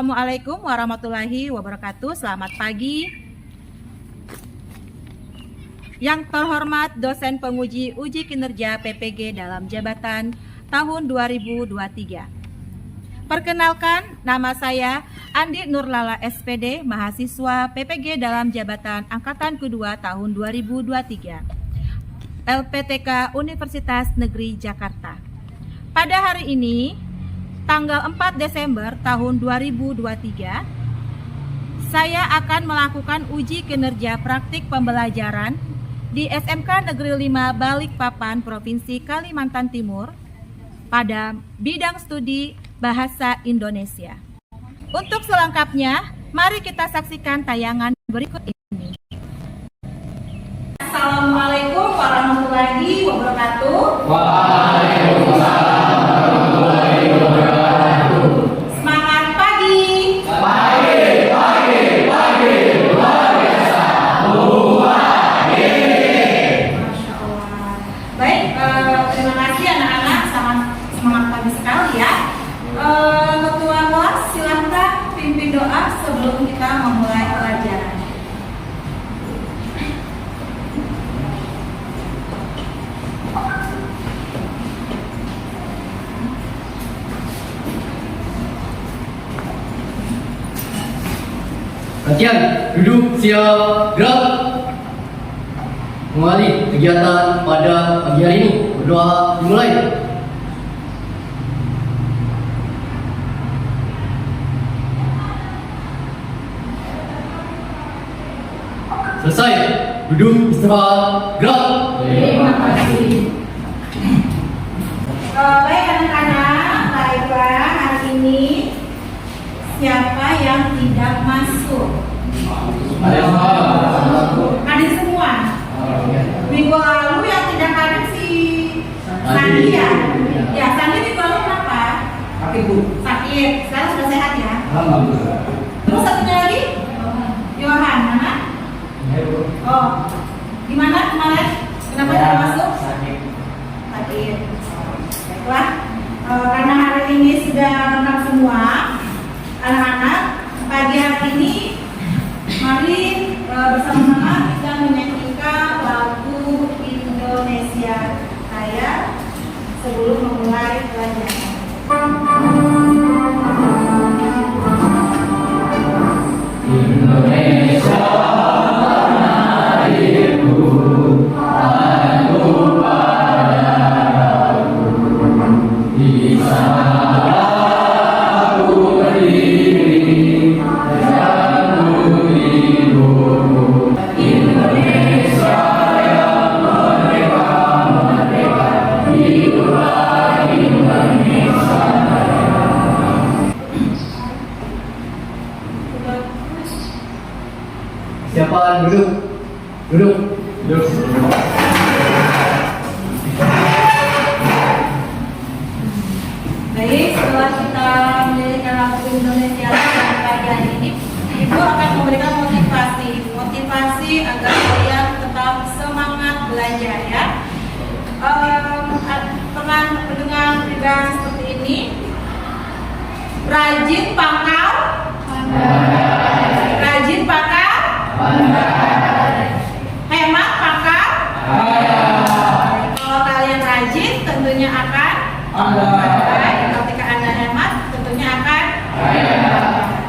Assalamualaikum warahmatullahi wabarakatuh. Selamat pagi. Yang terhormat dosen penguji uji kinerja PPG dalam jabatan tahun 2023. Perkenalkan, nama saya Andi Nurlala SPD, mahasiswa PPG dalam jabatan angkatan kedua tahun 2023. LPTK Universitas Negeri Jakarta. Pada hari ini, tanggal 4 Desember tahun 2023, saya akan melakukan uji kinerja praktik pembelajaran di SMK Negeri 5 Balikpapan, Provinsi Kalimantan Timur pada bidang studi Bahasa Indonesia. Untuk selengkapnya, mari kita saksikan tayangan berikut ini. Assalamualaikum warahmatullahi wabarakatuh. Waalaikumsalam warahmatullahi wabarakatuh. Semangat pagi. Pagi, luar biasa. Masya Allah. Baik, terima kasih anak-anak, sangat semangat pagi sekali ya. Ketua kelas silahkan pimpin doa sebelum kita memulai pelajaran. Latihan, duduk, siap, gerak. Mengawali kegiatan pada pagi hari ini. Berdoa dimulai. Selesai, duduk, istirahat, gerak. Terima kasih. Baik anak-anak, baiklah hari ini siapa yang tidak masuk? Hadir semua. Minggu lalu yang tidak hadir si Sandi ya. Ya, Sandi minggu lalu kenapa? Sakit, Bu. Sakit. Sekarang sudah sehat ya. Alhamdulillah. Terus satunya lagi? Yohan, mana? Oh, gimana kemarin? Kenapa tidak masuk? Sakit. Sakit. Baiklah, karena hari ini sudah lengkap semua, anak-anak, pagi hari ini mari bersama-sama kita menyanyikan lagu Indonesia Raya sebelum memulai pelajaran. Indonesia tanah airku, tanahku padaku, di sana aku berdiri, denganmu hidupku. Indonesia yang merdeka, merdeka, hiduplah Indonesia Raya. Siapa duduk? Duduk. Baik, setelah kita mendirikan lagu Indonesia pada pagi hari ini, Ibu akan memberikan motivasi agar kalian tetap semangat belajar ya. Pernah mendengar peribahasa seperti ini? Rajin pangkal, rajin pangkal, hemat pangkal. Kalau kalian rajin, tentunya akan baik. Ketika Anda hemat, tentunya akan.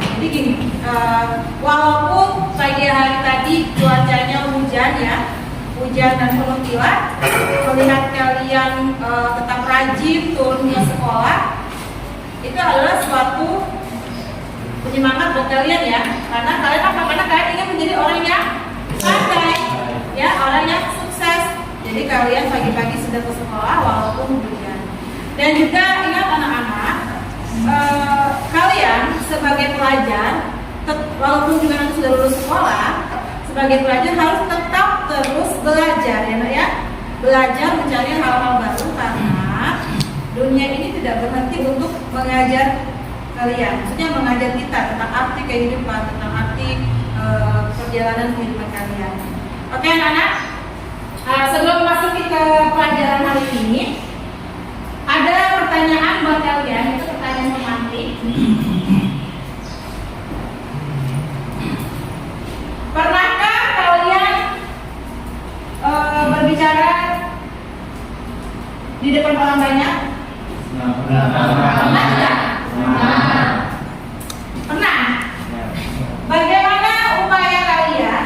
Jadi gini, walaupun pagi hari tadi cuacanya hujan ya, hujan dan penuh kilat, melihat kalian tetap rajin turun ke sekolah, itu adalah suatu penyemangat buat kalian ya, karena kalian apa? Karena kalian ingin menjadi orang yang pandai, ya, orang yang sukses. Jadi kalian pagi-pagi sudah ke sekolah walaupun hujan. Dan juga ingat anak-anak, kalian sebagai pelajar, walaupun juga nanti sudah lulus sekolah, sebagai pelajar harus tetap terus belajar ya, Nak ya. Belajar mencari hal-hal baru karena dunia ini tidak berhenti untuk mengajar kalian. Maksudnya mengajar kita tentang arti kehidupan, tentang arti perjalanan kehidupan kalian. Oke anak-anak, sebelum masuk ke pelajaran hari ini, ada pertanyaan buat kalian, itu pertanyaan pemantik. di depan orang banyak? Pernah tidak? Pernah. Bagaimana upaya kalian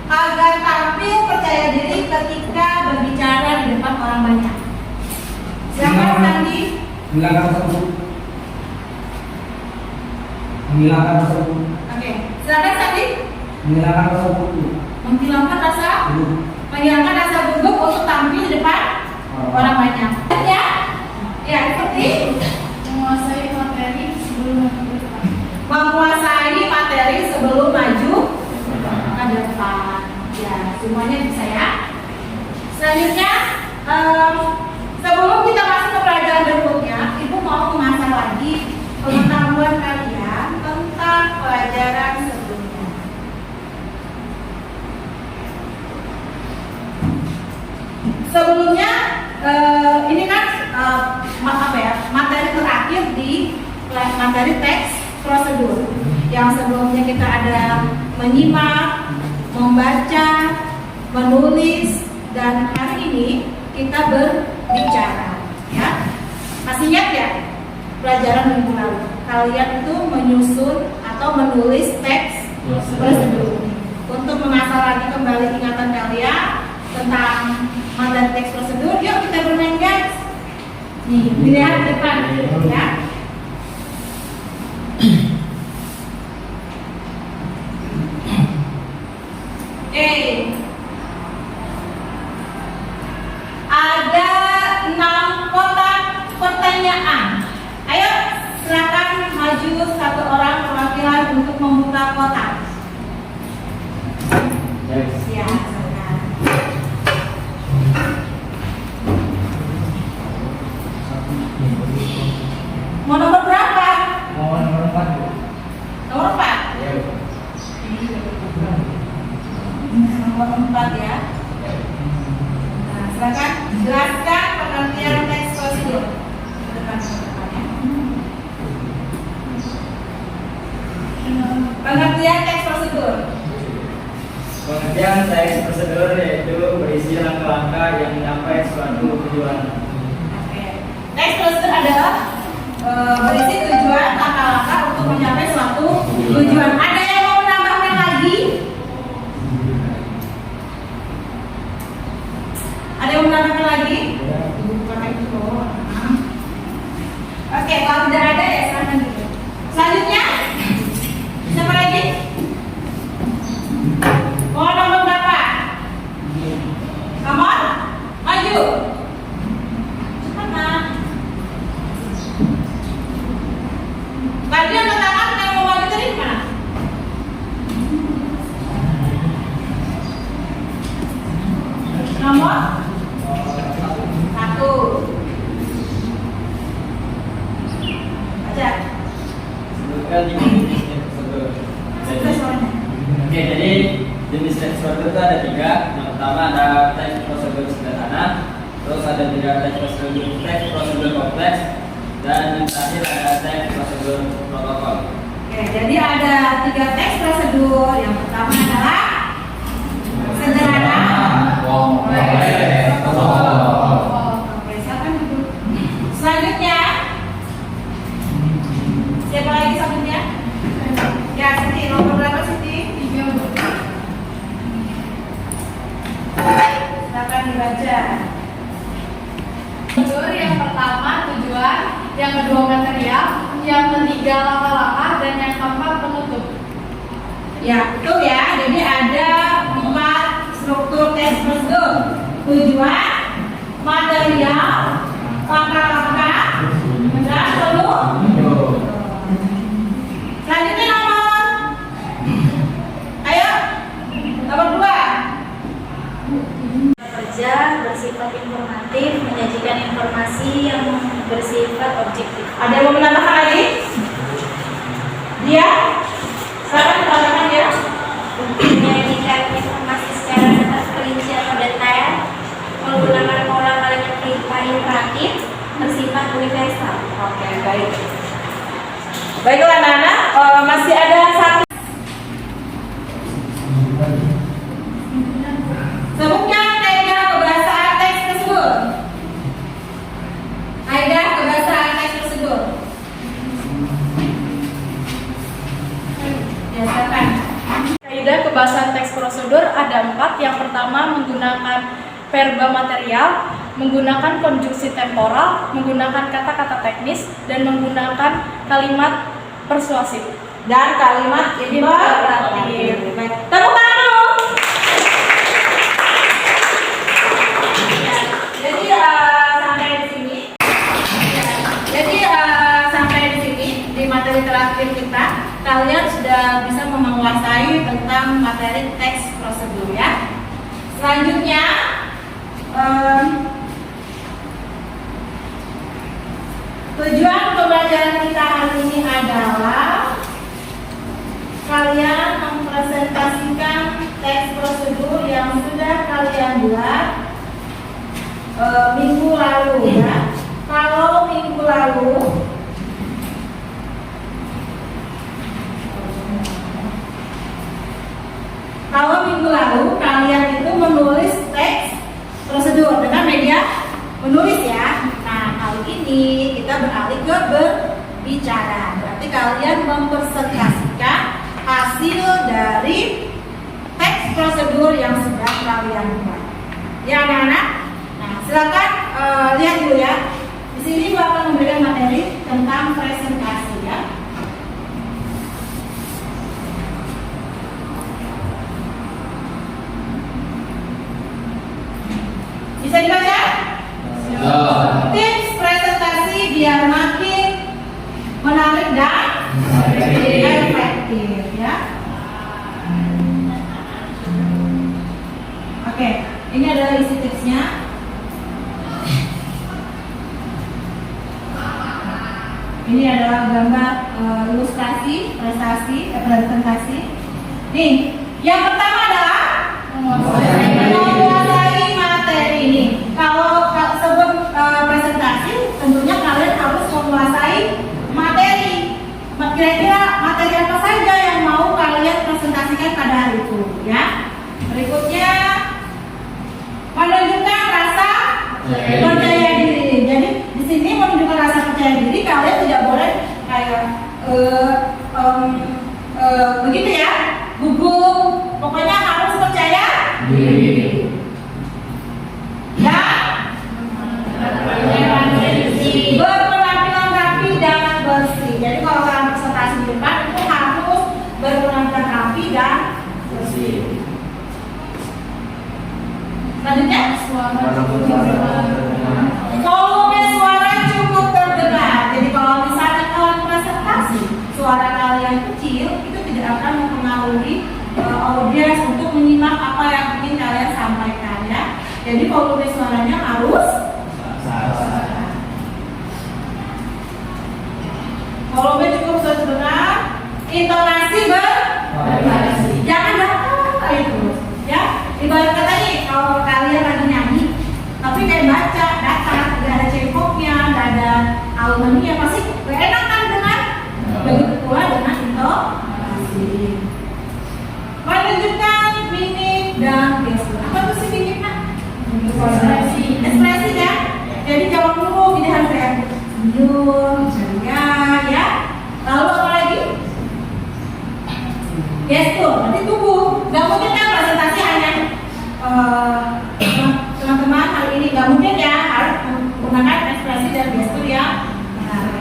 agar tampil percaya diri ketika berbicara di depan orang banyak? Silakan Sandi. Menghilangkan rasa takut. Oke, silakan Sandi. Menghilangkan rasa takut. Menghilangkan rasa gugup untuk tampil di depan orang banyak. Ya, ya seperti Menguasai materi sebelum menguasai materi sebelum maju ke depan. Ya, semuanya bisa ya. Selanjutnya, sebelum kita masuk ke pelajaran berikutnya, Ibu mau mengasah lagi pengetahuan kalian tentang pelajaran sebelumnya. Sebelumnya, ini kan materi terakhir di materi teks prosedur. Yang sebelumnya kita ada menyimak, membaca, menulis, dan hari ini kita berbicara. Ya, masih ingat ya pelajaran minggu lalu? Kalian itu menyusun atau menulis teks prosedur. Untuk mengasah lagi kembali ingatan kalian tentang materi teks prosedur, yuk kita bermain guys. Nih, dilihat di depan ya. Ada 6 kotak pertanyaan. Ayo, silakan maju satu orang perwakilan untuk membuka kotak. Ya, silakan. Mau nomor berapa? Nomor 4. Nomor 4. Nomor 4 ya. Nah, silakan jelaskan pengertian teks prosedur. Pengertian teks prosedur. Pengertian teks prosedur yaitu berisi langkah-langkah yang mencapai suatu tujuan. Oke. Teks prosedur adalah berisi tujuan langkah-langkah untuk mencapai suatu tujuan. Ada yang mau menambahkan lagi? Ada yang menambahkan lagi? Oke, kalau tidak ada ya silakan gitu. Selanjutnya, siapa lagi? Mau nomor berapa? Nomor? Maju. Cepat nak. Tadi yang katakan yang mau maju tadi mana? Nomor 1. Baca. Sebutkan jenis teks prosedur. Oke, jadi jenis teks prosedur itu ada 3. Yang pertama ada teks prosedur sederhana, terus ada juga teks prosedur kompleks, dan yang terakhir ada teks prosedur protokol. Oke, jadi ada 3 teks prosedur. Yang pertama adalah sederhana. Oke, silakan duduk. Selanjutnya, siapa lagi selanjutnya? Ya, Siti. Nomor berapa Siti? 3. Silakan dibaca. Prosedur yang pertama tujuan, yang kedua material, yang ketiga langkah-langkah, dan yang keempat penutup. Ya, betul ya. Jadi ada 4 struktur teks prosedur. Tujuan, material, langkah-langkah, dan penutup. Selanjutnya nomor. Ayo. Nomor 2. Kerja bersifat informatif, menyajikan informasi yang bersifat objektif. Ada yang mau menambahkan lagi? Dia? Silakan tambahkan dia. Menyajikan informasi secara terperinci atau detail, menggunakan pola kalimat imperatif, bersifat universal. Oke, baik. Baiklah anak-anak, masih ada satu. Sebutkan tema pembahasan teks tersebut. menggunakan verba material, menggunakan konjungsi temporal, menggunakan kata-kata teknis, dan menggunakan kalimat persuasif. Dan kalimat imperatif. Baik, tepuk tangan dulu. Jadi sampai di sini. Sampai di sini di materi terakhir kita, kalian sudah bisa menguasai tentang materi teks prosedur ya. Selanjutnya tujuan pembelajaran kita hari ini adalah kalian mempresentasikan teks prosedur yang sudah kalian buat minggu lalu ya. Kalau minggu lalu kalian itu menulis teks prosedur dengan media menulis ya. Nah, kali ini kita beralih ke berbicara. Berarti kalian mempresentasikan hasil dari teks prosedur yang sudah kalian buat. Ya anak-anak. Nah, silakan lihat dulu ya. Di sini Gua akan memberikan materi tentang presentasi ya. Bisa dibaca? Tips presentasi biar makin menarik dan efektif ya. Oke, ini adalah isi tipsnya. Ini adalah gambar ilustrasi presentasi. Nih, yang pertama adalah menguasai materi ini. Kalau sebelum presentasi, tentunya kalian harus menguasai materi. Kira-kira materi apa saja yang mau kalian presentasikan pada hari itu, ya. Berikutnya menunjukkan rasa percaya diri. Jadi di sini menunjukkan rasa percaya diri, kalian tidak boleh kayak begitu ya, gugup. Pokoknya harus percaya diri. Ya. Berpenampilan rapi dan bersih. Jadi kalau kalian presentasi di depan itu harus berpenampilan rapi dan bersih. Selanjutnya, volume suara cukup terdengar. Jadi kalau misalnya kalian presentasi, suara kalian kecil, itu tidak akan mempengaruhi audiens untuk menyimak apa yang ingin kalian sampaikan ya. Jadi volume suaranya harus volume cukup terdengar, intonasi bervariasi. Jangan datar itu, ya. Ibarat kata nih, kalau kalian lagi nyanyi, tapi kayak baca datar, tidak ada cekoknya, tidak ada alumninya, pasti enak kan dengar. Begitu pula dengan intonasi. Menunjukkan mimik dan gestur. Apa tuh sih mimik nak? Ekspresi ya. Jadi jawab dulu, jadi harus kayak senyum, ceria, ya. Lalu apa lagi? Gestur, nanti tubuh. Gak mungkin kan presentasi hanya teman-teman hari ini, gak mungkin ya, harus menggunakan ekspresi dan gestur yang menarik.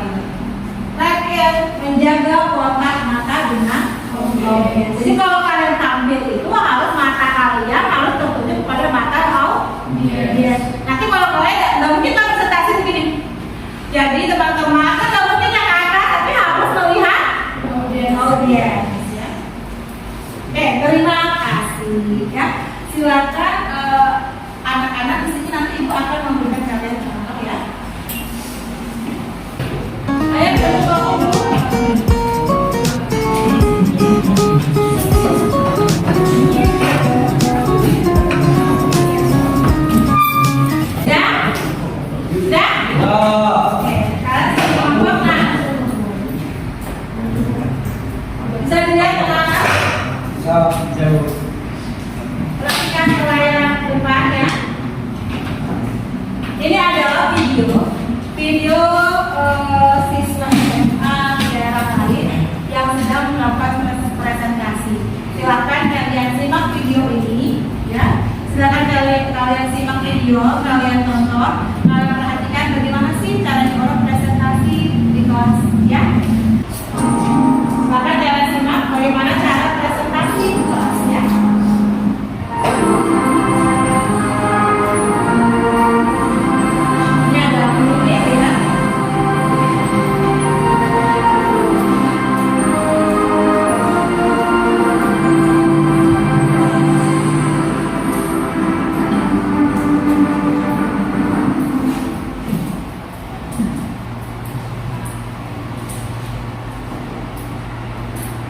video kalian tonton, kalian perhatikan bagaimana sih caranya orang presentasi di kelas ya. Maka kalian simak bagaimana cara presentasi di kelas ya. Ini ada menit ya.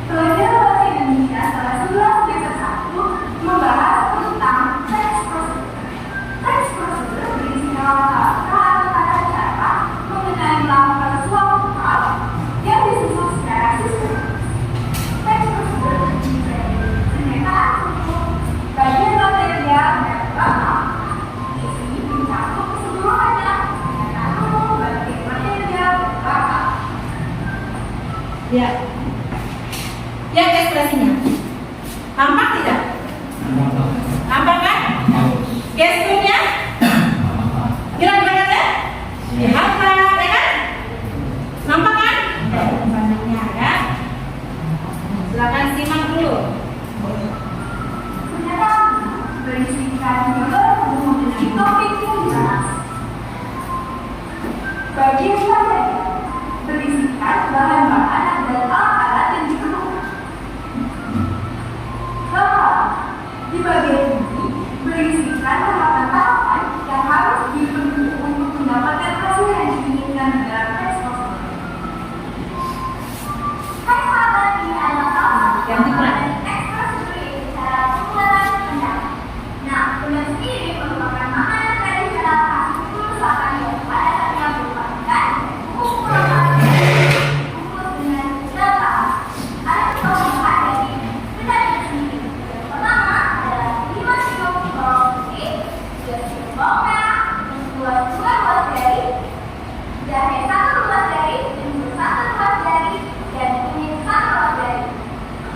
Pelajaran Bahasa Indonesia kelas 11 semester 1 membahas tentang teks prosedur. Teks prosedur berisi kata-kata atau tata cara mengenai melakukan suatu hal yang disusun secara sistematis. Teks prosedur menjadi pernyataan hukum, bagian material dan paham. Isi mencakup keseluruhannya, pernyataan hukum, bagian material dan paham. Ya. Lihat ekspresinya. Nampak tidak? Nampak kan? Gesturnya? Gimana ya? Dihafal, ya kan? Nampak kan? Banyaknya ya. Silakan simak dulu. Pernyataan berisikan gambar mengenai topik yang dibahas. Bagian materi berisikan bahan-bahan dan alat-alat yang diperlukan. Di bagian ini berisikan tahapan-tahapan yang harus dipenuhi untuk mendapatkan hasil yang diinginkan dalam teks prosedur. Hai sahabat, ini adalah tahapan Ganti peran. dari teks prosedur yaitu cara pengumpulan pendapat. Nah, pendapat ini merupakan makna dari cara hasil perusahaan yang pada saatnya merupakan pengumpulan kumpul dengan data. Ada tambahan dari pendapat sendiri. Yang pertama adalah 5 simbol putih, 3 simbol merah, 2 ruas jari, jahe 1 ruas jari, jempol 1 ruas jari, dan kunyit 1 ruas jari.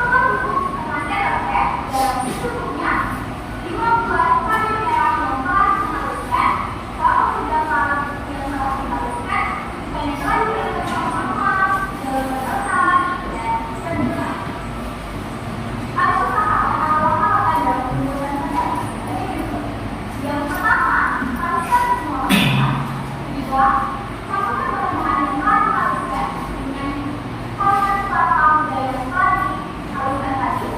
Untuk buku temannya resep dalam secukupnya 5 buah kayu merah yang telah dihaluskan, kalau sudah malam yang telah dihaluskan, banyak kayu yang bersama-sama dalam bersalah dan sebentar. Ada tahapan awal-awal dalam pembuatan pendapat sebagai berikut. Yang pertama, haluskan semua bahan. Kedua, campurkan bahan-bahan yang telah dihaluskan dengan proses kelapa muda yang telah dihaluskan tadi.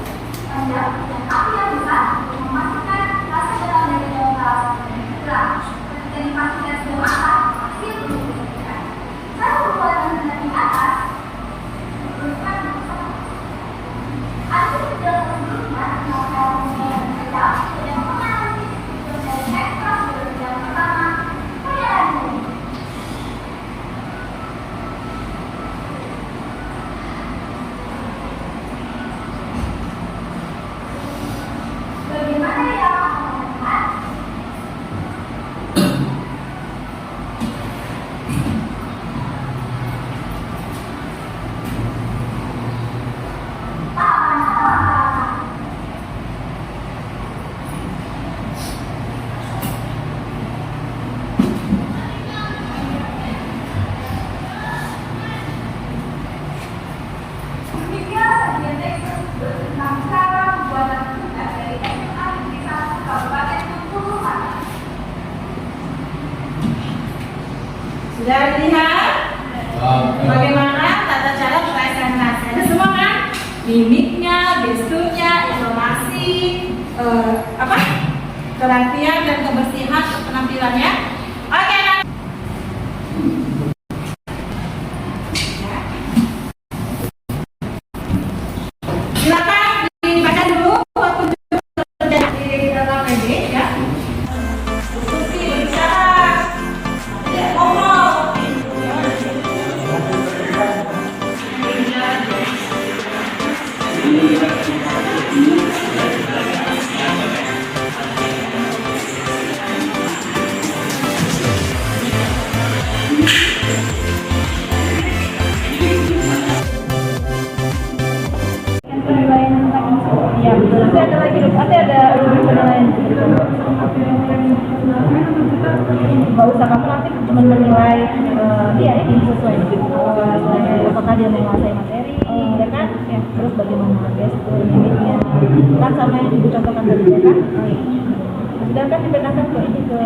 Pendam dengan api yang besar untuk memastikan rasa dalam dari dalam keras menjadi terang. Ketika dipastikan sudah matang, hasil belum diberikan. Cara pembuatan pendapat di atas diperlukan bersama. Ada dalam sebelumnya maka pembuatan pendapat yang mengalami dari ekstra sebagai yang pertama penyalaan umum. Bagaimana yang akan melihat? Tahapan-tahapan. Demikian saja teks tersebut tentang cara pembuatan tugas dari SMA Negeri 1 Kabupaten Bengkulu Selatan. Sudah dilihat bagaimana tata cara presentasi? Ada semua kan? Mimiknya, gesturnya, informasi, kerapian dan kebersihan penampilannya. Oke, nah. Silakan dibaca dulu waktu terjadi di dalam media ya. Diskusi, berbicara, ngomong. iya ini sesuai apakah dia menguasai materi ya kan ya, terus bagaimana gestur mimiknya kan sama yang ibu contohkan tadi ya kan sudah kan dipetakan ke ini ke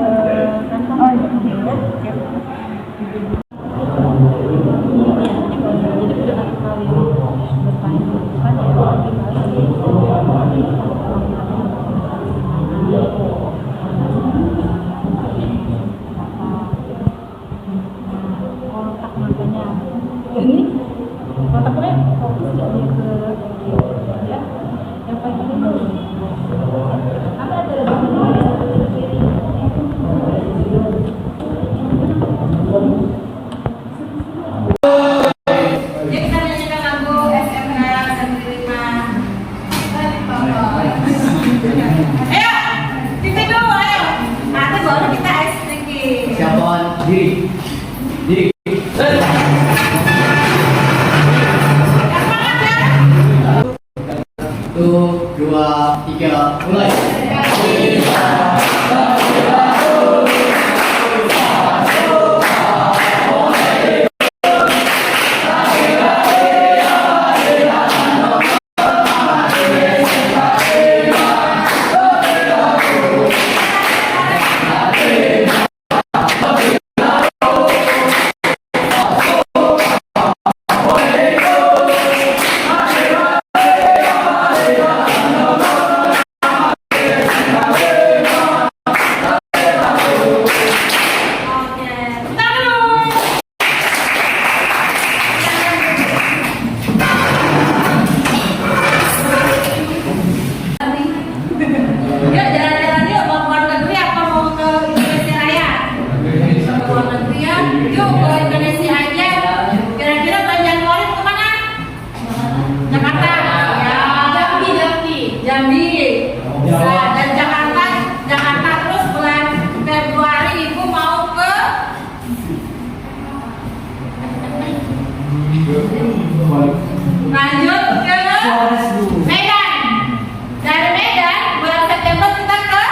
kantong ya jadi udah kali bertanya kan ya kontak makanya ini kontaknya fokus dia ke ya yang paling itu apa ada kiri Jadi kita menyanyikan lagu SMK Sandirima. Ayo, titik dulu ayo. Nanti baru kita ice-breaking. Siapaan diri. Diri. Satu, dua, tiga, mulai. Lanjut ke Medan. Dari Medan bulan September kita ke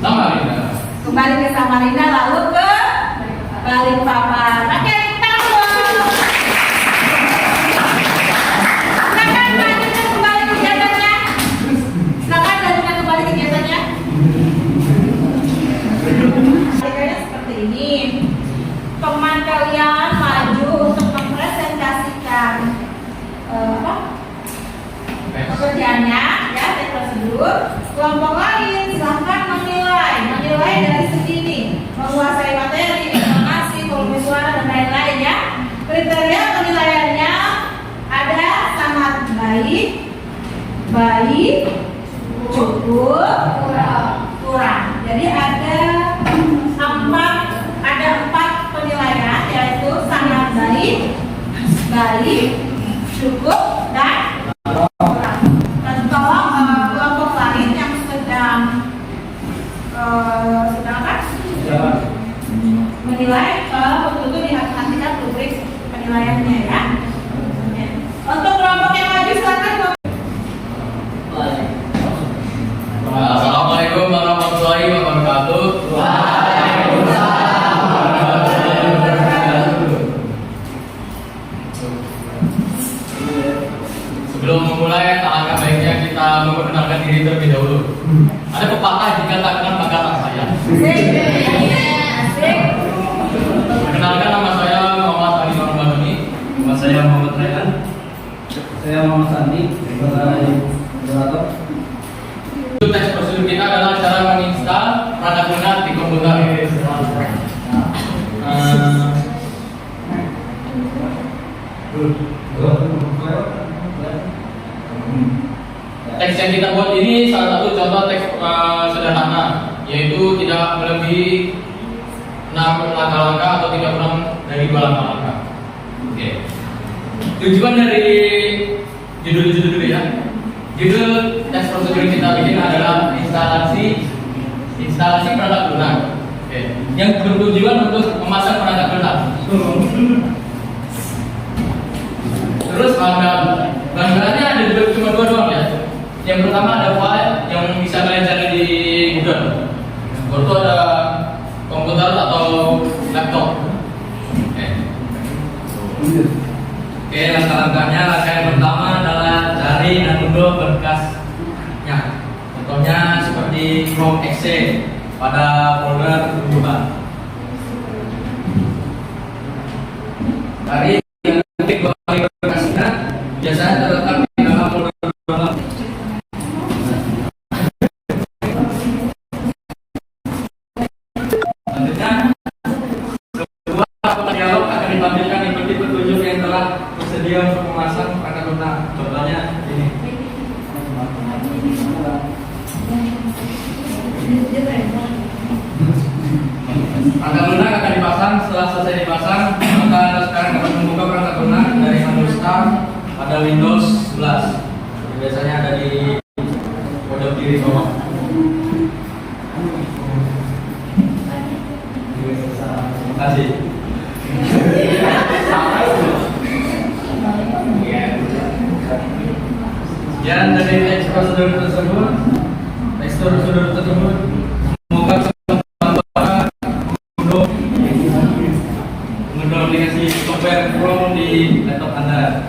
Samarinda. kembali ke Samarinda lalu ke Balikpapan. Oke, kita silakan lanjutkan kembali kegiatannya. Silakan lanjutkan kembali kegiatannya. Kayaknya seperti ini. Teman kalian maju untuk mempresentasikan pekerjaannya ya, tes prosedur. Kelompok lain silahkan menilai dari segi ini, menguasai materi, informasi, volume suara dan lain-lain ya. Kriteria penilaiannya ada sangat baik, cukup, kurang. Jadi ada empat penilaian, yaitu sangat baik, cukup dan kurang. Dan tolong kelompok lain yang sedang menilai, betul-betul diperhatikan rubrik penilaiannya ya. Untuk kelompok yang maju silakan. Assalamualaikum warahmatullahi wabarakatuh. Sebelum memulai, alangkah baiknya kita memperkenalkan diri terlebih dahulu. Ada pepatah jika tak kenal maka tak sayang. Perkenalkan, nama saya Muhammad Ali Barbadoni. Nama saya Muhammad Rayhan. Saya Muhammad Sandi sebagai moderator. Tes prosedur kita adalah cara menginstal perangkat lunak di komputer. Teks yang kita buat ini salah satu contoh teks sederhana, yaitu tidak melebihi 6 langkah-langkah atau tidak kurang dari 2 langkah-langkah. Oke. Tujuan dari judul ya. Judul teks prosedur yang kita bikin adalah instalasi perangkat lunak. Oke. Yang bertujuan untuk memasang perangkat lunak. Terus bahan-bahannya ada cuma 2 doang ya. Yang pertama ada file yang bisa kalian cari di Google. Itu ada komputer atau laptop. langkah-langkahnya. Langkah yang pertama adalah cari dan unduh berkasnya. Contohnya seperti Chrome Excel pada folder unduhan. Cari dan klik berkasnya, biasanya terletak di dalam folder unduhan. Selanjutnya, sebuah dialog akan ditampilkan ikuti petunjuk yang telah tersedia untuk memasang perangkat lunak. Contohnya ini. Perangkat lunak akan dipasang. Setelah selesai dipasang, maka Anda sekarang dapat membuka perangkat lunak dari menu Start pada Windows 11. Biasanya ada di pojok kiri bawah. Terima kasih. Sekian dari teks prosedur tersebut. Semoga bermanfaat untuk mengunduh aplikasi software Chrome di laptop Anda.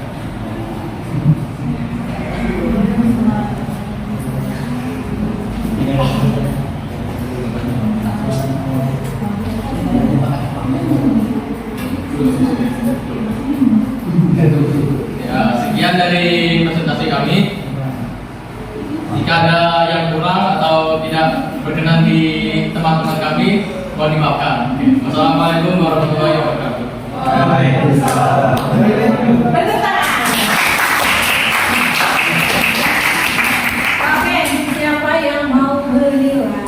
Ya, sekian dari presentasi kami. Jika ada yang kurang atau tidak berkenan di teman-teman kami, mohon dimaafkan. Wassalamualaikum warahmatullahi wabarakatuh. Oke, siapa yang mau menilai?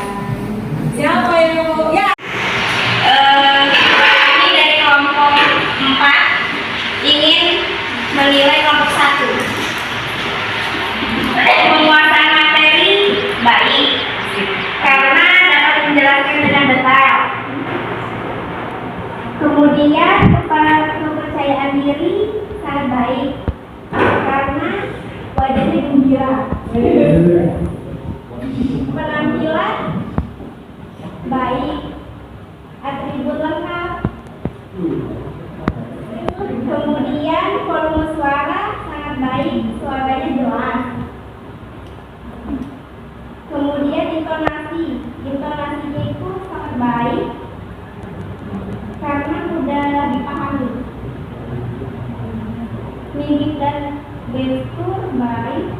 Siapa yang mau? Ya. Kami dari kelompok 4 ingin menilai kelompok 1. Penguasaan materi baik karena dapat menjelaskan dengan detail. Kemudian kepercayaan diri sangat baik karena wajahnya gembira. Penampilan baik, atribut lengkap. Kemudian volume suara sangat baik, suaranya jelas. Kemudian intonasinya itu sangat baik karena mudah dipahami. Mimik dan gestur baik.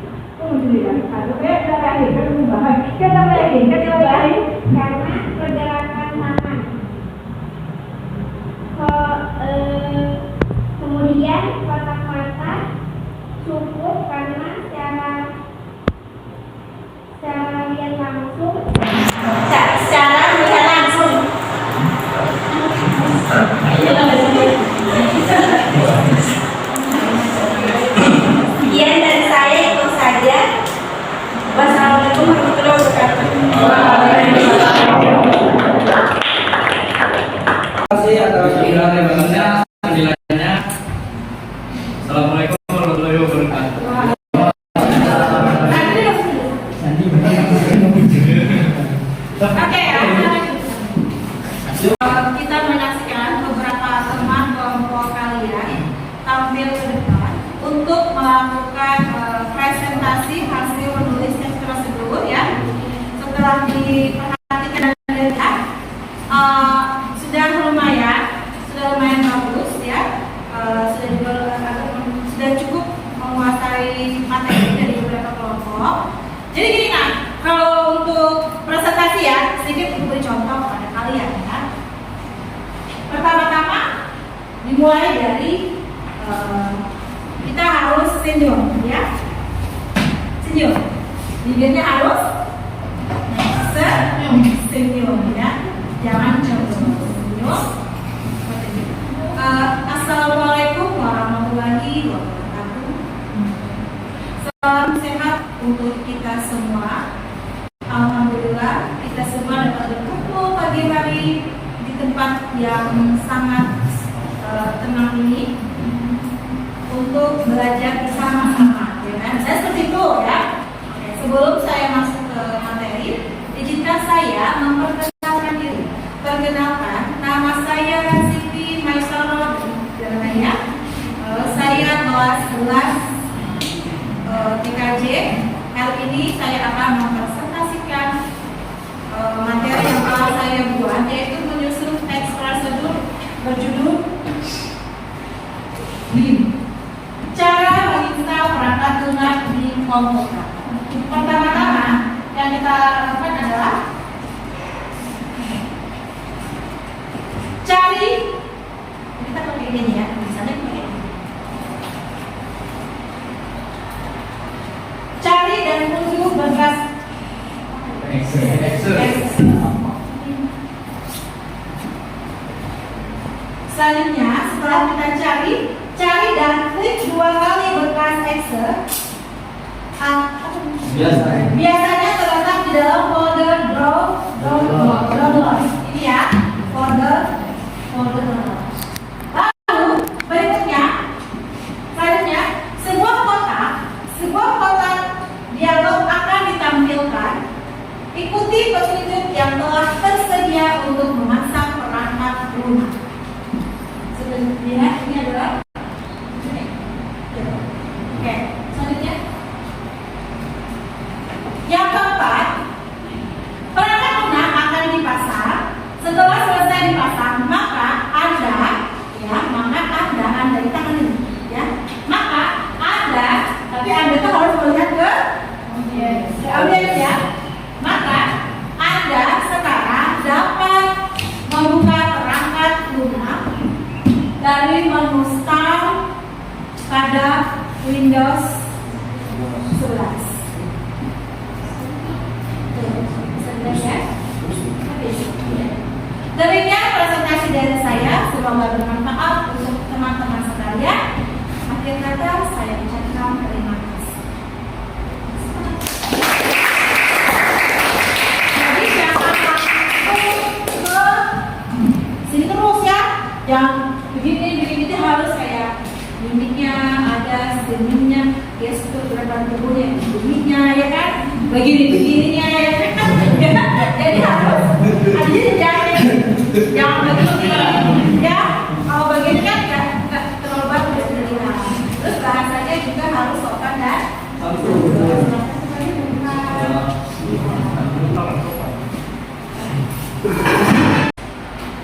Baik karena pergerakan tangan. Kemudian kotak mata cukup karena secara lihat langsung. Sekian dari saya, itu saja. Wassalamualaikum warahmatullahi wabarakatuh. Terima kasih atas penjelasannya. Assalamualaikum warahmatullahi wabarakatuh. Kita menyaksikan beberapa teman kelompok kalian tampil ke depan untuk melakukan presentasi hasil menulis teks prosedur ya. Setelah diperhatikan dan dilihat, sudah lumayan bagus ya. Sudah cukup menguasai materi dari beberapa kelompok. Jadi gini kan, kalau untuk presentasi ya, sedikit memberi contoh kepada kalian ya. Pertama-tama dimulai dari kita harus senyum ya. Senyum. Bibirnya harus senyum ya. Jangan senyum. Assalamualaikum warahmatullahi wabarakatuh. Salam sehat untuk kita semua. Alhamdulillah kita semua dapat berkumpul pagi hari di tempat yang sangat tenang ini untuk belajar bersama-sama, ya kan? Saya seperti itu ya. Oke, sebelum saya masuk ke materi, izinkan saya memperkenalkan diri. Perkenalkan, nama saya Siti Maisarah. Saya kelas BIM. Cara menginstal perangkat lunak di komputer. Pertama-tama yang kita lakukan adalah cari, kita pakai ini ya, misalnya pakai ini. Cari dan unduh berkas selanjutnya, setelah kita cari dan klik 2 kali berkas Excel. Biasanya terletak di dalam folder download. Ini ya, folder download. Lalu berikutnya, selanjutnya sebuah kotak dialog akan ditampilkan. Ikuti petunjuk yang telah tersedia untuk memasang perangkat lunak. Sebenarnya ini adalah oke, selanjutnya yang keempat, perangkat lunak akan dipasang. Setelah selesai dipasang, maka Anda di tangan ini ya, maka Anda, tapi Anda tuh harus melihat ke audiens ya. Maka Anda sekarang dapat membuka perangkat lunak dari menu Start pada Windows 11. Demikian presentasi dari saya, semoga bermanfaat untuk teman-teman sekalian. Akhir kata saya ucapkan terima kasih. Jadi jangan ke sini terus ya, yang begini harus kayak mimiknya ada, senyumnya, gestur gerakan tubuhnya, bunyinya ya kan, begininya ya kan. Jadi harus ada jangan begini ya, kalau begini kan nggak terlalu bagus terlihat. Terus bahasanya juga harus sopan dan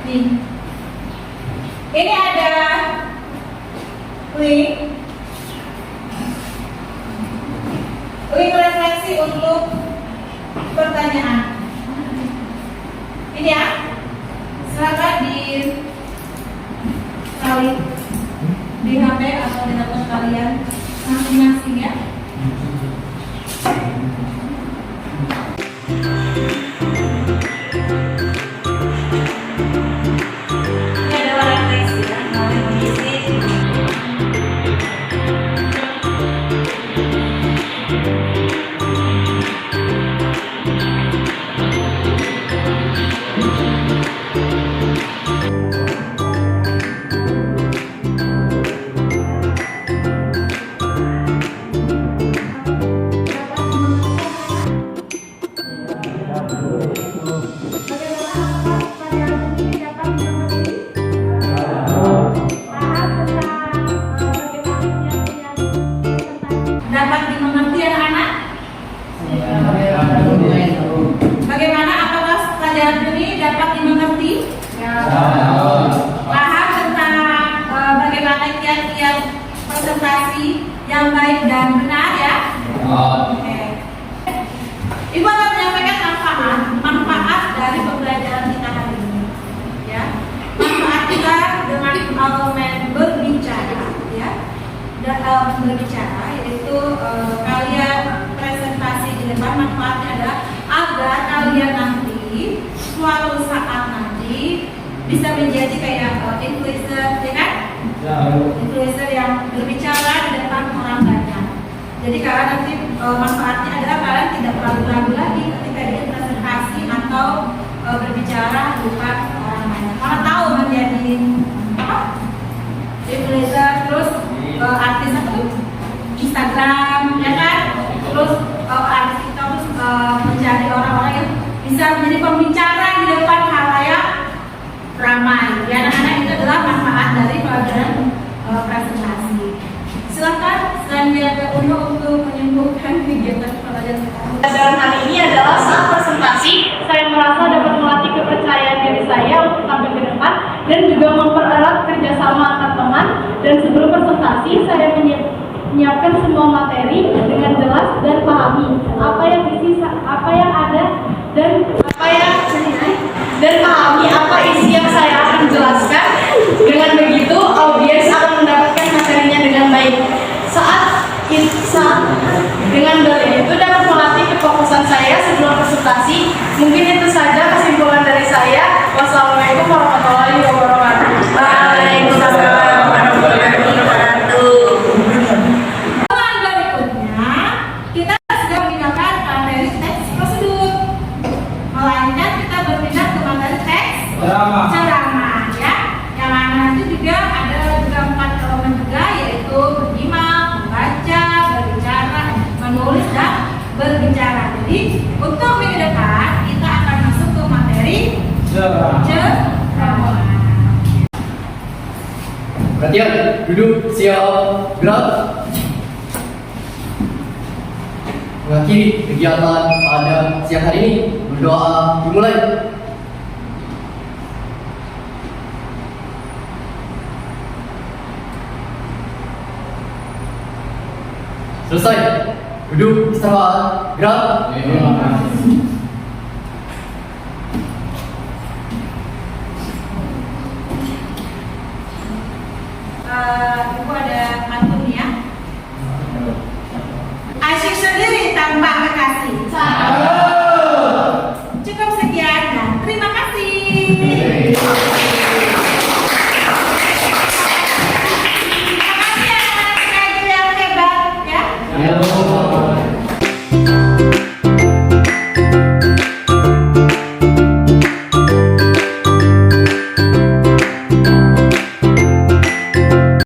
nih. Ini ada link refleksi untuk pertanyaan. Ini ya, silakan salin di HP atau di laptop kalian masing-masing ya. Ini adalah refleksi ya, kalian mengisi. Dapat dimengerti anak-anak? Bagaimana, apakah pelajaran ini dapat dimengerti? Paham tentang bagaimana kiat-kiat presentasi yang baik dan benar ya? Oke. Ibu akan menyampaikan manfaat dari pembelajaran kita hari ini. Ya, manfaat kita dengan elemen berbicara, ya, dan berbicara yaitu kalian presentasi di depan. Manfaatnya adalah agar kalian nanti suatu saat nanti bisa menjadi kayak influencer, ya kan? Influencer yang berbicara di depan orang banyak. Jadi kalian nanti manfaatnya adalah kalian tidak ragu-ragu lagi ketika dia presentasi atau berbicara di depan orang banyak. Karena tahu menjadi apa? Influencer, terus artis itu Instagram, ya kan? Terus artis itu terus menjadi orang-orang yang bisa menjadi pembicara di depan halayak ramai. Ya, anak-anak itu adalah manfaat dari pelajaran presentasi. Silakan selanjutnya untuk menyembuhkan kegiatan pelajaran sekarang. Pelajaran hari ini adalah saat presentasi. Saya merasa dapat melatih kepercayaan diri saya untuk tampil ke depan dan juga mempererat kerjasama antar teman. Dan sebelum presentasi presentasi, saya menyiapkan semua materi dengan jelas dan pahami apa yang ada dan pahami apa isi yang saya akan jelaskan. Dengan begitu, audiens akan mendapatkan materinya dengan baik. Dengan dalil itu dapat melatih kefokusan saya sebelum presentasi. Mungkin itu saja kesimpulan dari saya. Wassalamualaikum warahmatullahi wabarakatuh. Waalaikumsalam warahmatullahi wabarakatuh. Soal berikutnya, kita sudah meninggalkan materi teks prosedur, melainkan kita berpindah ke materi teks ceramah, ya. Yang mana nanti juga ada juga 4 elemen juga, yaitu menyimak, membaca, berbicara, menulis dan berbicara. Jadi untuk minggu depan kita akan masuk ke materi ceramah. Perhatian, duduk, siap, gerak. Mengakhiri kegiatan pada siang hari ini, berdoa dimulai. Selesai. Duduk, istirahat, gerak. Ibu ada pantun ya. Asyik sendiri tanpa kekasih. Cukup sekian dan terima kasih. Terima kasih anak-anak yang hebat ya.